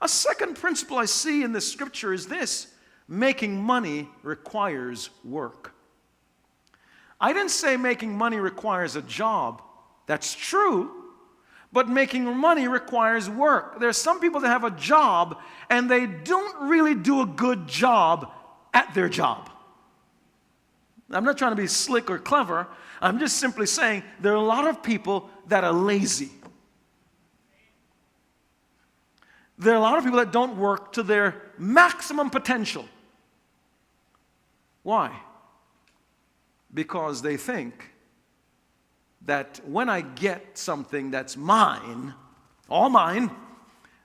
A second principle I see in this scripture is this: making money requires work. I didn't say making money requires a job. That's true, but making money requires work. There's some people that have a job and they don't really do a good job at their job. I'm not trying to be slick or clever. I'm just simply saying there are a lot of people that are lazy. There are a lot of people that don't work to their maximum potential. Why? Because they think that when I get something that's mine, all mine,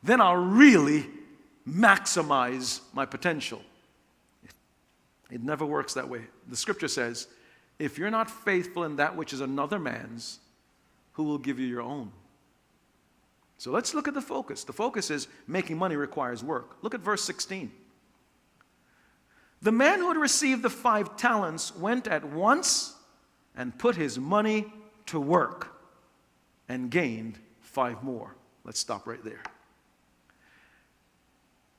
then I'll really maximize my potential. It never works that way. The scripture says, if you're not faithful in that which is another man's, who will give you your own? So let's look at the focus. The focus is making money requires work. Look at verse 16. The man who had received the 5 talents went at once and put his money to work and gained 5 more. Let's stop right there.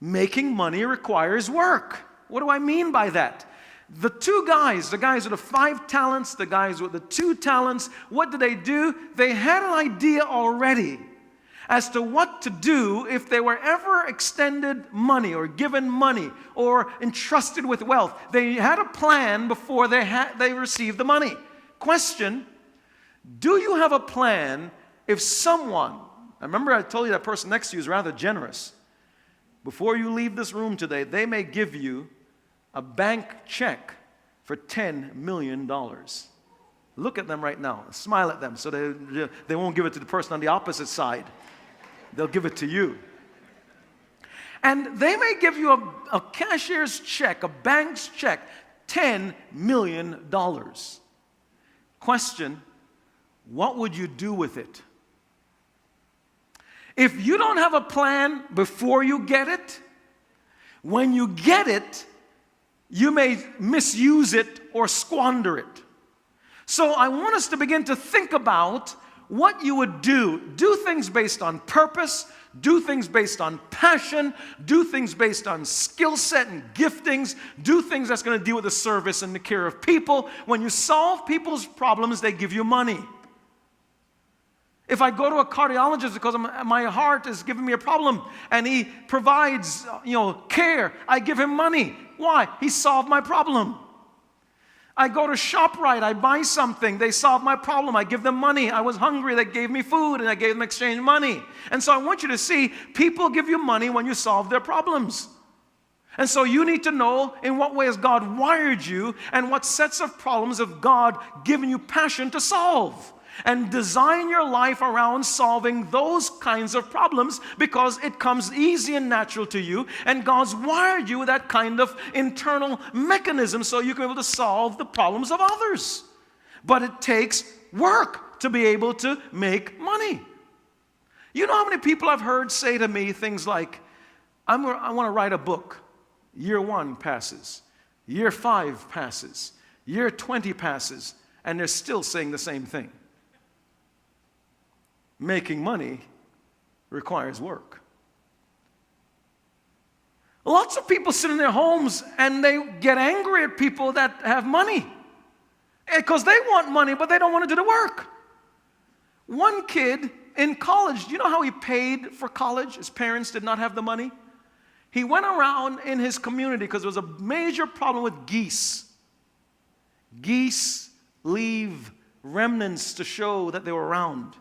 Making money requires work. What do I mean by that? The guys with the 5 talents, the guys with the 2 talents, what did they do? They had an idea already as to what to do if they were ever extended money or given money or entrusted with wealth. They had a plan before they received the money. Question: do you have a plan if someone, I remember I told you that person next to you is rather generous. Before you leave this room today, they may give you a bank check for $10 million. Look at them right now. Smile at them so they won't give it to the person on the opposite side. They'll give it to you. And they may give you a cashier's check, a bank's check, $10 million. Question: what would you do with it? If you don't have a plan before you get it, when you get it, you may misuse it or squander it. So I want us to begin to think about what you would do. Do things based on purpose. Do things based on passion. Do things based on skill set and giftings. Do things that's going to deal with the service and the care of people. When you solve people's problems, they give you money. If I go to a cardiologist because my heart is giving me a problem and he provides, care, I give him money. Why? He solved my problem. I go to ShopRite, I buy something, they solve my problem, I give them money. I was hungry, they gave me food, and I gave them exchange money. And so I want you to see, people give you money when you solve their problems. And so you need to know in what way has God wired you and what sets of problems have God given you passion to solve. And design your life around solving those kinds of problems because it comes easy and natural to you, and God's wired you with that kind of internal mechanism so you can be able to solve the problems of others. But it takes work to be able to make money. You know how many people I've heard say to me things like, I want to write a book. Year 1 passes. Year 5 passes. Year 20 passes. And they're still saying the same thing. Making money requires work. Lots of people sit in their homes and they get angry at people that have money because they want money, but they don't want to do the work. One kid in college, do you know how he paid for college? His parents did not have the money. He went around in his community because there was a major problem with geese. Geese leave remnants to show that they were around.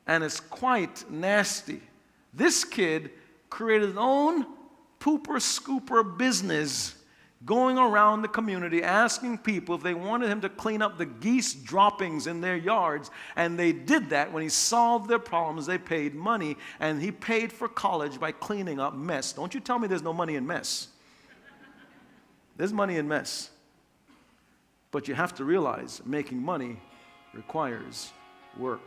And it's quite nasty. This kid created his own pooper-scooper business going around the community asking people if they wanted him to clean up the geese droppings in their yards. And they did that. When he solved their problems, they paid money. And he paid for college by cleaning up mess. Don't you tell me there's no money in mess. There's money in mess. But you have to realize making money requires work.